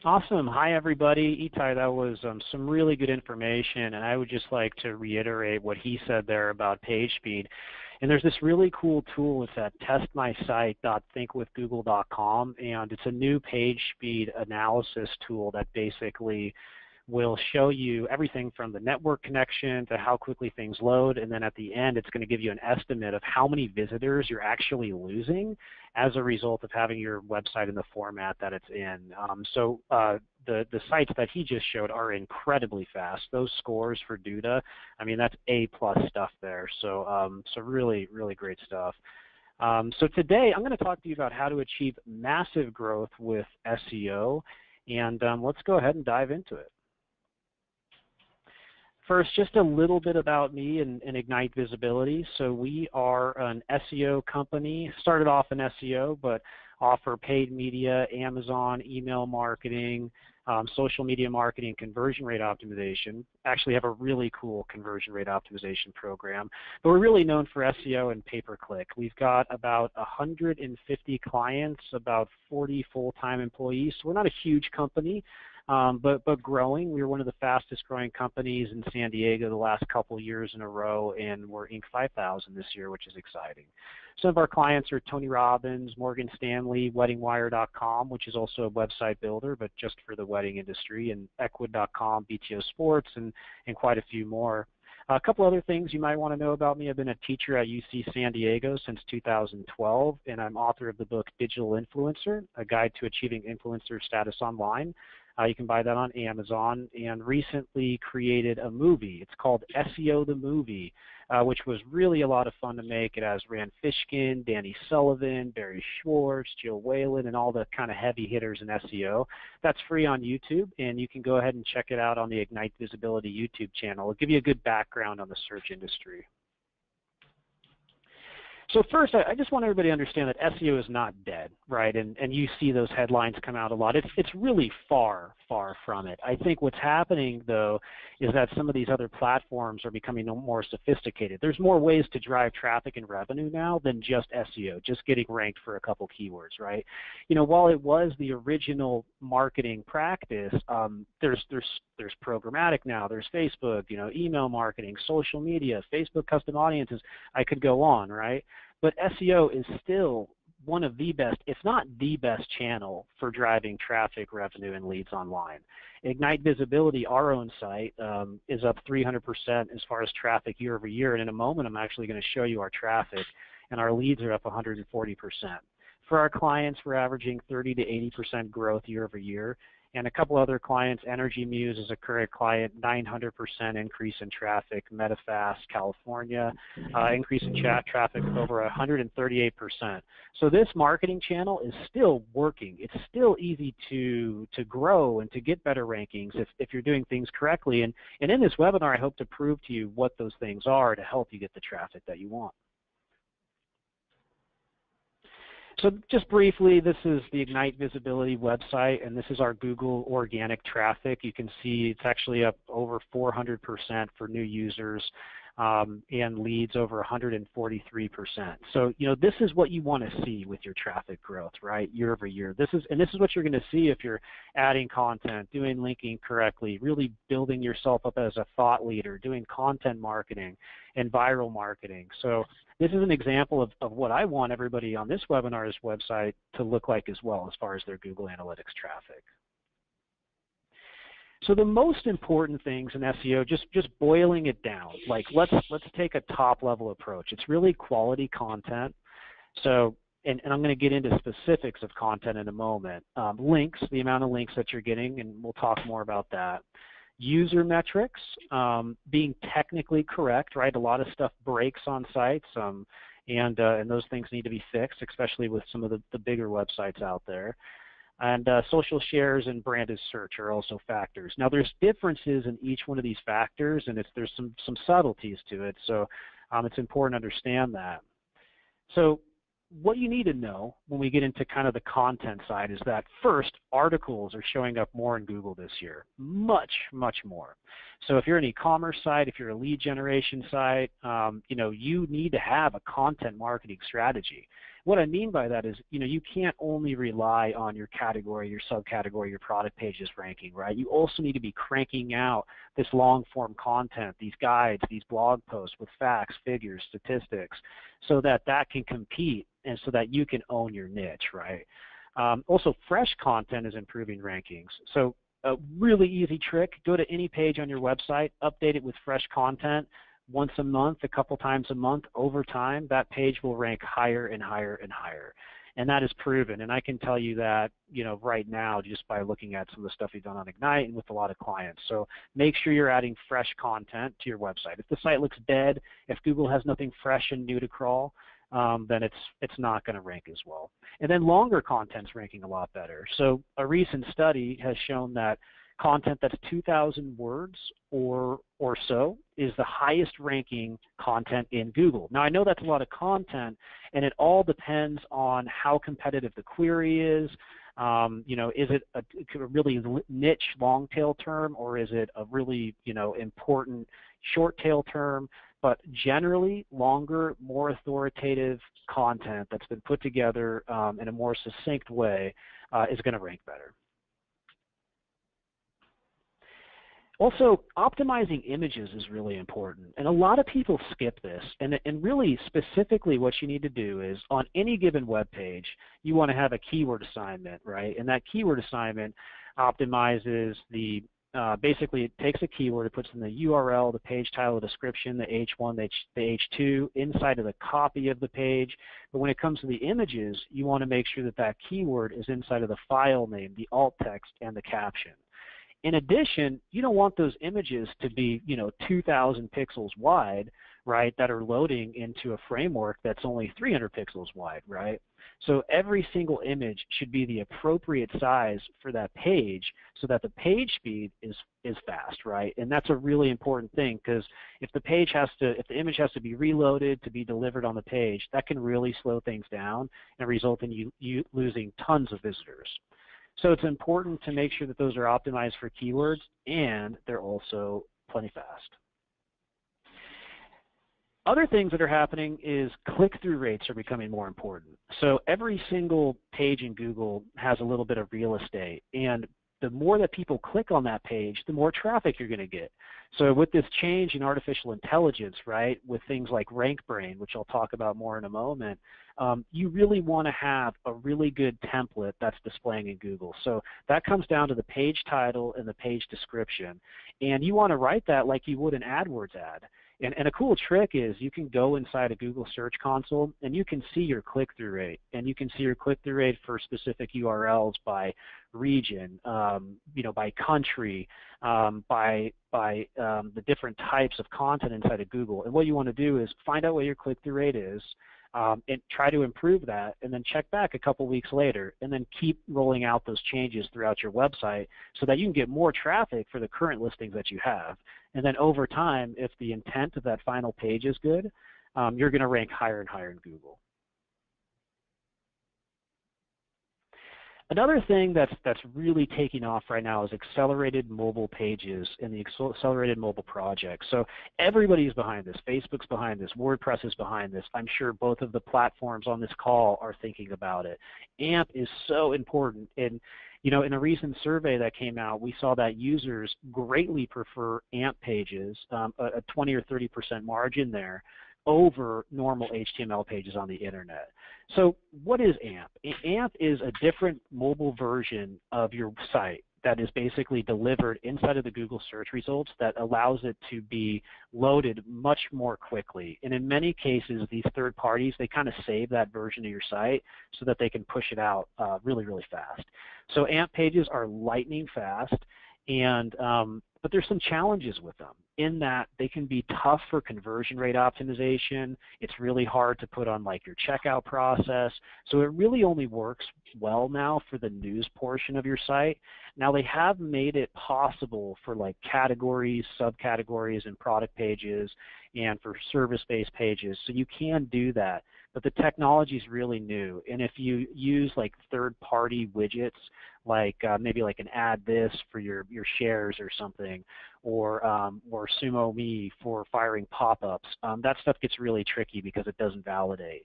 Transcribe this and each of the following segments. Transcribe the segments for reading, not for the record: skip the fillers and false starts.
Awesome. Hi, everybody. Itai, that was some really good information, and I would just like to reiterate what he said there about page speed. And there's this really cool tool. It's at testmysite.thinkwithgoogle.com, and it's a new page speed analysis tool that basically will show you everything from the network connection to how quickly things load, and then at the end it's going to give you an estimate of how many visitors you're actually losing as a result of having your website in the format that it's in. The sites that he just showed are incredibly fast. Those scores for Duda, I mean, that's A+ stuff there. So really, really great stuff. So today I'm going to talk to you about how to achieve massive growth with SEO, and let's go ahead and dive into it. First, just a little bit about me and Ignite Visibility. So we are an SEO company, started off in SEO, but offer paid media, Amazon, email marketing, social media marketing, conversion rate optimization. Actually have a really cool conversion rate optimization program. But we're really known for SEO and pay-per-click. We've got about 150 clients, about 40 full-time employees. So we're not a huge company. But growing. We were one of the fastest growing companies in San Diego the last couple years in a row, and we're Inc. 5000 this year, which is exciting. Some of our clients are Tony Robbins, Morgan Stanley, WeddingWire.com, which is also a website builder, but just for the wedding industry, and Equid.com, BTO Sports, and quite a few more. A couple other things you might want to know about me. I've been a teacher at UC San Diego since 2012, and I'm author of the book Digital Influencer, A Guide to Achieving Influencer Status Online. You can buy that on Amazon, and recently created a movie. It's called SEO the Movie, which was really a lot of fun to make. It has Rand Fishkin, Danny Sullivan, Barry Schwartz, Jill Whalen, and all the kind of heavy hitters in SEO. That's free on YouTube, and you can go ahead and check it out on the Ignite Visibility YouTube channel. It'll give you a good background on the search industry. So first, I just want everybody to understand that SEO is not dead, right? And you see those headlines come out a lot. It's really far, far from it. I think what's happening, though, is that some of these other platforms are becoming more sophisticated. There's more ways to drive traffic and revenue now than just SEO, just getting ranked for a couple keywords, right? You know, while it was the original marketing practice, there's programmatic now. There's Facebook, you know, email marketing, social media, Facebook custom audiences. I could go on, right? But SEO is still one of the best, if not the best channel for driving traffic, revenue, and leads online. Ignite Visibility, our own site, is up 300% as far as traffic year over year. And in a moment, I'm actually going to show you our traffic, and our leads are up 140%. For our clients, we're averaging 30 to 80% growth year over year. And a couple other clients, Energy Muse is a current client, 900% increase in traffic. MetaFast, California, increase in chat traffic of over 138%. So this marketing channel is still working. It's still easy to grow and to get better rankings if you're doing things correctly. And in this webinar, I hope to prove to you what those things are to help you get the traffic that you want. So just briefly, this is the Ignite Visibility website, and this is our Google organic traffic. You can see it's actually up over 400% for new users, and leads over 143%. So, you know, this is what you want to see with your traffic growth, right, year over year. This is what you're going to see if you're adding content, doing linking correctly, really building yourself up as a thought leader, doing content marketing and viral marketing. So this is an example of what I want everybody on this webinar's website to look like as well as far as their Google Analytics traffic. So the most important things in SEO, just boiling it down, like let's take a top level approach. It's really quality content. So, and I'm going to get into specifics of content in a moment. Links, the amount of links that you're getting, and we'll talk more about that. User metrics, being technically correct, right? A lot of stuff breaks on sites, and those things need to be fixed, especially with some of the bigger websites out there. And social shares and branded search are also factors. Now, there's differences in each one of these factors, and there's some subtleties to it, so it's important to understand that. So what you need to know when we get into kind of the content side is that, first, articles are showing up more in Google this year, much, much more. So if you're an e-commerce site, if you're a lead generation site, you need to have a content marketing strategy. What I mean by that is, you can't only rely on your category, your subcategory, your product pages ranking, right? You also need to be cranking out this long-form content, these guides, these blog posts with facts, figures, statistics, so that can compete and so that you can own your niche, right? Also, fresh content is improving rankings. So a really easy trick, go to any page on your website, update it with fresh content once a month, a couple times a month. Over time, that page will rank higher and higher and higher. And that is proven. And I can tell you that, right now, just by looking at some of the stuff you've done on Ignite and with a lot of clients. So make sure you're adding fresh content to your website. If the site looks dead, if Google has nothing fresh and new to crawl, then it's not going to rank as well. And then longer content's ranking a lot better. So a recent study has shown that content that's 2,000 words or so is the highest ranking content in Google. Now I know that's a lot of content, and it all depends on how competitive the query is. Is it a really niche long tail term, or is it a really important short tail term? But generally, longer, more authoritative content that's been put together in a more succinct way is going to rank better. Also, optimizing images is really important, and a lot of people skip this. And really, specifically, what you need to do is, on any given web page, you want to have a keyword assignment, right? And that keyword assignment optimizes the basically, it takes a keyword, it puts in the URL, the page title, the description, the H1, the H2 inside of the copy of the page. But when it comes to the images, you want to make sure that that keyword is inside of the file name, the alt text, and the caption. In addition, you don't want those images to be 2,000 pixels wide, right, that are loading into a framework that's only 300 pixels wide, right? So every single image should be the appropriate size for that page so that the page speed is fast, right? And that's a really important thing, because if the image has to be reloaded to be delivered on the page, that can really slow things down and result in you losing tons of visitors. So it's important to make sure that those are optimized for keywords, and they're also plenty fast. Other things that are happening is click-through rates are becoming more important. So every single page in Google has a little bit of real estate, and the more that people click on that page, the more traffic you're going to get. So with this change in artificial intelligence, right, with things like RankBrain, which I'll talk about more in a moment, you really want to have a really good template that's displaying in Google. So that comes down to the page title and the page description. And you want to write that like you would an AdWords ad. And a cool trick is you can go inside a Google Search Console and you can see your click-through rate. And you can see your click-through rate for specific URLs by region, by country, by the different types of content inside of Google. And what you want to do is find out what your click-through rate is, and try to improve that, and then check back a couple weeks later, and then keep rolling out those changes throughout your website so that you can get more traffic for the current listings that you have. And then over time, if the intent of that final page is good, you're going to rank higher and higher in Google. Another thing that's really taking off right now is accelerated mobile pages and the accelerated mobile projects. So everybody's behind this. Facebook's behind this. WordPress is behind this. I'm sure both of the platforms on this call are thinking about it. AMP is so important. And in a recent survey that came out, we saw that users greatly prefer AMP pages, a 20 or 30% margin there, over normal HTML pages on the internet. So what is AMP? AMP is a different mobile version of your site that is basically delivered inside of the Google search results that allows it to be loaded much more quickly. And in many cases, these third parties, they kind of save that version of your site so that they can push it out really, really fast. So AMP pages are lightning fast, and but there's some challenges with them in that they can be tough for conversion rate optimization. It's really hard to put on like your checkout process. So it really only works well now for the news portion of your site. Now they have made it possible for like categories, subcategories, and product pages, and for service-based pages. So you can do that. but the technology is really new. And if you use like third-party widgets, like maybe like an add this for your shares or something, or Sumo Me for firing pop-ups, that stuff gets really tricky because it doesn't validate.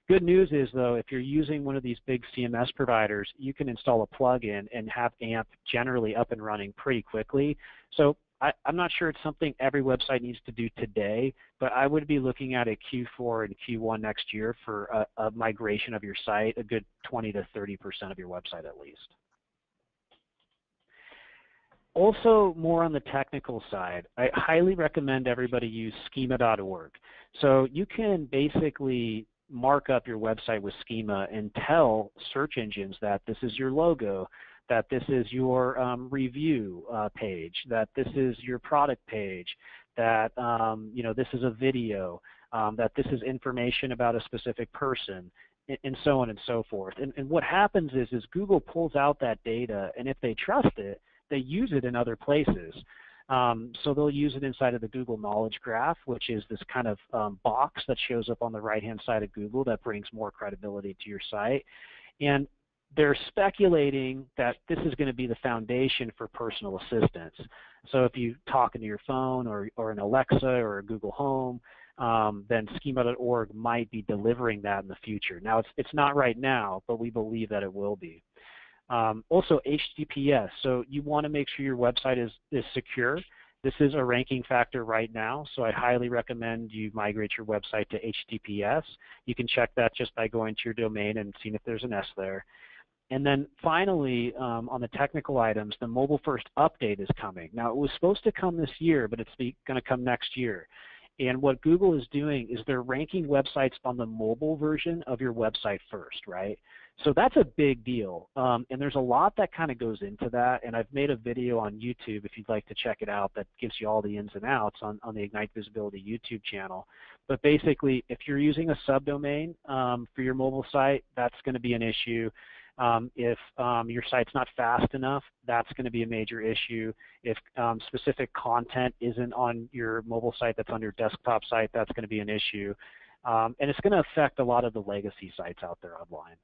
Good news is, though, if you're using one of these big CMS providers, you can install a plugin and have AMP generally up and running pretty quickly. So I'm not sure it's something every website needs to do today, but I would be looking at a Q4 and Q1 next year for a migration of your site, a good 20 to 30% of your website at least. Also, more on the technical side, I highly recommend everybody use schema.org. So you can basically mark up your website with schema and tell search engines that this is your logo, that this is your review page, that this is your product page, that this is a video, that this is information about a specific person, and so on and so forth. And what happens is Google pulls out that data, and if they trust it, they use it in other places. So they'll use it inside of the Google Knowledge Graph, which is this kind of box that shows up on the right-hand side of Google that brings more credibility to your site. And they're speculating that this is going to be the foundation for personal assistance. So if you talk into your phone or an Alexa or a Google Home, then schema.org might be delivering that in the future. Now, it's not right now, but we believe that it will be. Also, HTTPS. So you want to make sure your website is secure. This is a ranking factor right now, so I highly recommend you migrate your website to HTTPS. You can check that just by going to your domain and seeing if there's an S there. And then finally, on the technical items, the mobile first update is coming. Now, it was supposed to come this year, but it's going to come next year. And what Google is doing is they're ranking websites on the mobile version of your website first, right? So that's a big deal. And there's a lot that kind of goes into that. And I've made a video on YouTube, if you'd like to check it out, that gives you all the ins and outs on the Ignite Visibility YouTube channel. But basically, if you're using a subdomain for your mobile site, that's going to be an issue. If your site's not fast enough, that's going to be a major issue. If specific content isn't on your mobile site that's on your desktop site, that's going to be an issue. And it's going to affect a lot of the legacy sites out there online.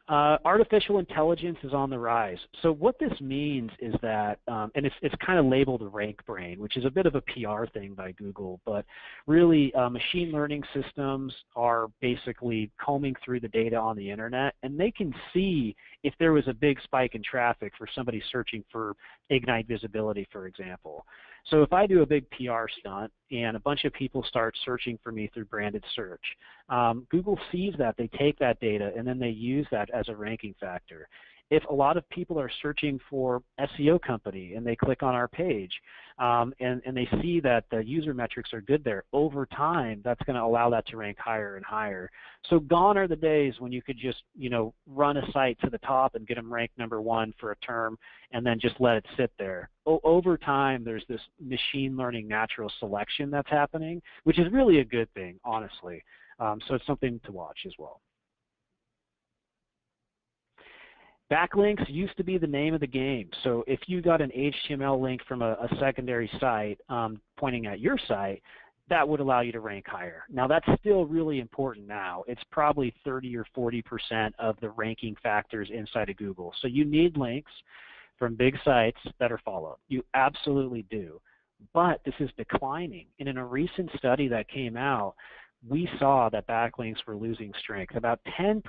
Artificial intelligence is on the rise. So what this means is that, and it's kind of labeled rank brain, which is a bit of a PR thing by Google, but really machine learning systems are basically combing through the data on the internet, and they can see if there was a big spike in traffic for somebody searching for Ignite Visibility, for example. So if I do a big PR stunt and a bunch of people start searching for me through branded search, Google sees that, they take that data, and then they use that as a ranking factor. If a lot of people are searching for SEO company and they click on our page and they see that the user metrics are good there, over time that's going to allow that to rank higher and higher. So gone are the days when you could just run a site to the top and get them ranked #1 for a term and then just let it sit there. Over time there's this machine learning natural selection that's happening, which is really a good thing, honestly. So it's something to watch as well. Backlinks used to be the name of the game. So if you got an HTML link from a secondary site pointing at your site, that would allow you to rank higher. Now that's still really important now. It's probably 30 or 40% of the ranking factors inside of Google. So you need links from big sites that are followed. You absolutely do. But this is declining. And in a recent study that came out, we saw that backlinks were losing strength, about 10%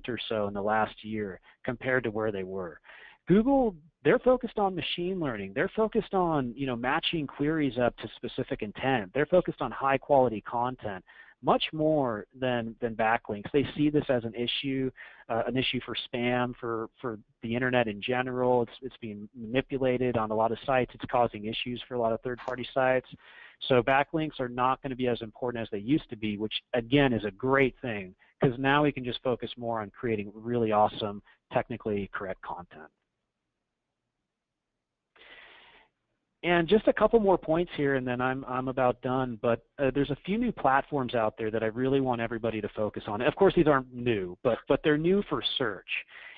or so in the last year compared to where they were. Google, they're focused on machine learning. They're focused on matching queries up to specific intent. They're focused on high quality content, much more than backlinks. They see this as an issue for spam, for the internet in general. It's being manipulated on a lot of sites. It's causing issues for a lot of third-party sites. So backlinks are not going to be as important as they used to be, which again is a great thing, because now we can just focus more on creating really awesome, technically correct content. And just a couple more points here, and then I'm about done. But there's a few new platforms out there that I really want everybody to focus on. Of course, these aren't new, but they're new for search,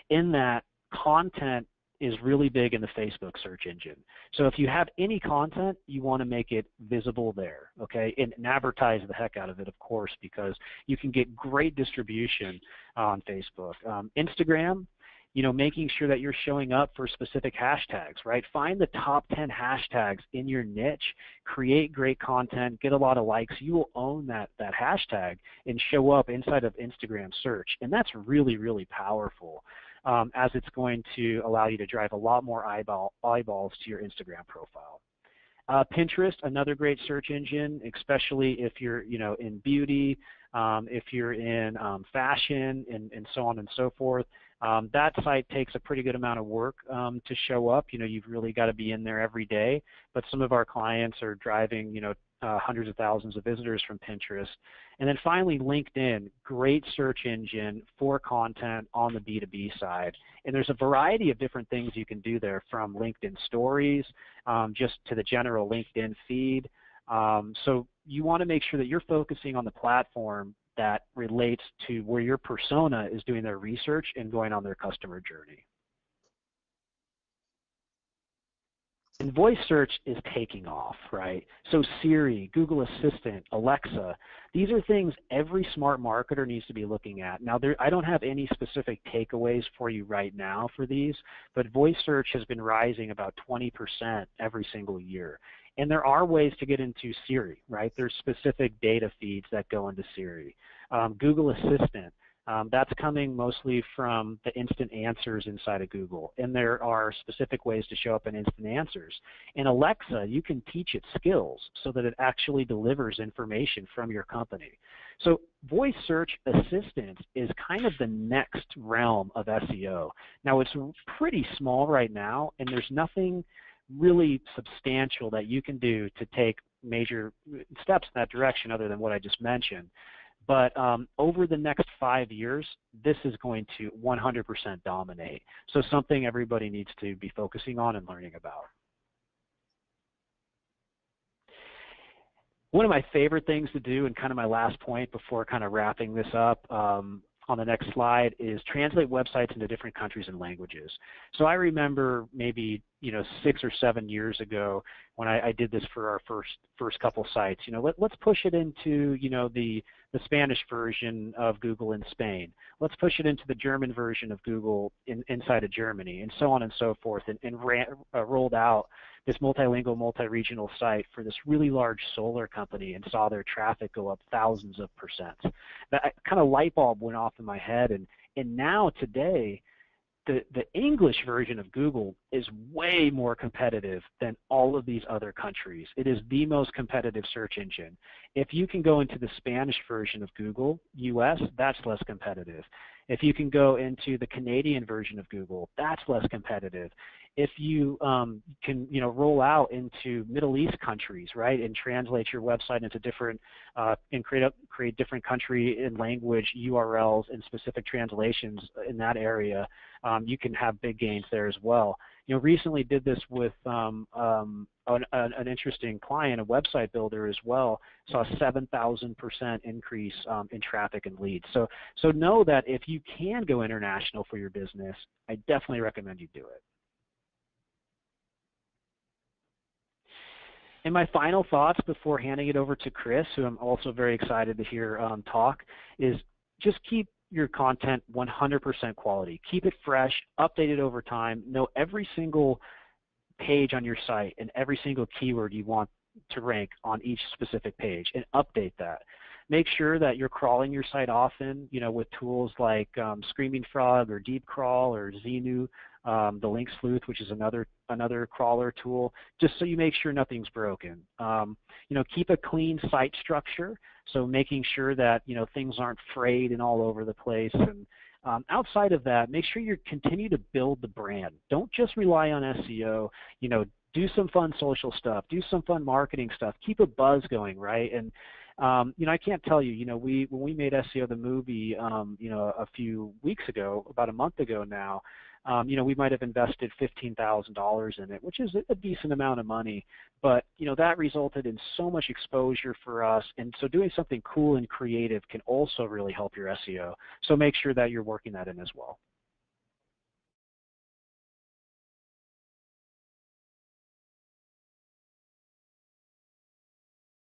in that content is really big in the Facebook search engine. So if you have any content, you want to make it visible there, okay? And advertise the heck out of it, of course, because you can get great distribution on Facebook. Instagram, you know, making sure that you're showing up for specific hashtags, right? Find the top 10 hashtags in your niche, create great content, get a lot of likes. You will own that hashtag and show up inside of Instagram search. And that's really, really powerful, as it's going to allow you to drive a lot more eyeballs to your Instagram profile. Pinterest, another great search engine, especially if you're, you know, in beauty, if you're in fashion, and so on and so forth. That site takes a pretty good amount of work to show up. You know, you've really got to be in there every day. But some of our clients are driving, you know, hundreds of thousands of visitors from Pinterest. And then finally, LinkedIn, great search engine for content on the B2B side. And there's a variety of different things you can do there, from LinkedIn stories just to the general LinkedIn feed. So you want to make sure that you're focusing on the platform that relates to where your persona is doing their research and going on their customer journey. And voice search is taking off, right? So Siri, Google Assistant, Alexa, these are things every smart marketer needs to be looking at. Now, I don't have any specific takeaways for you right now for these, but voice search has been rising about 20% every single year. And there are ways to get into Siri, right? There's specific data feeds that go into Siri. Google Assistant, that's coming mostly from the instant answers inside of Google. And there are specific ways to show up in instant answers. In Alexa, you can teach it skills so that it actually delivers information from your company. So voice search assistance is kind of the next realm of SEO. Now, it's pretty small right now, and there's nothing really substantial that you can do to take major steps in that direction other than what I just mentioned. But over the next 5 years, this is going to 100% dominate. So something everybody needs to be focusing on and learning about. One of my favorite things to do, and kind of my last point before kind of wrapping this up on the next slide, is translate websites into different countries and languages. So I remember maybe 6 or 7 years ago when I did this for our first couple sites. Let's push it into the Spanish version of Google in Spain. Let's push it into the German version of Google inside of Germany, and so on and so forth, and rolled out this multilingual, multi-regional site for this really large solar company, and saw their traffic go up thousands of %. That kind of light bulb went off in my head, and now today, the English version of Google is way more competitive than all of these other countries. It is the most competitive search engine. If you can go into the Spanish version of Google, US, that's less competitive. If you can go into the Canadian version of Google, that's less competitive. If you can roll out into Middle East countries, right, and translate your website into different and create different country and language URLs and specific translations in that area, you can have big gains there as well. Recently did this with an interesting client, a website builder as well, saw a 7,000% increase in traffic and leads. So know that if you can go international for your business, I definitely recommend you do it. And my final thoughts before handing it over to Chris, who I'm also very excited to hear talk, is just keep your content 100% quality. Keep it fresh, update it over time. Know every single page on your site and every single keyword you want to rank on each specific page, and update that. Make sure that you're crawling your site often, with tools like Screaming Frog or Deep Crawl or Xenu, the Link Sleuth, which is another crawler tool, just so you make sure nothing's broken. Keep a clean site structure, so making sure that things aren't frayed and all over the place. And outside of that, make sure you continue to build the brand. Don't just rely on SEO. Do some fun social stuff. Do some fun marketing stuff. Keep a buzz going, right? And I can't tell you, when we made SEO the movie, a few weeks ago, about a month ago now, we might have invested $15,000 in it, which is a decent amount of money, but that resulted in so much exposure for us, and so doing something cool and creative can also really help your SEO. So make sure that you're working that in as well.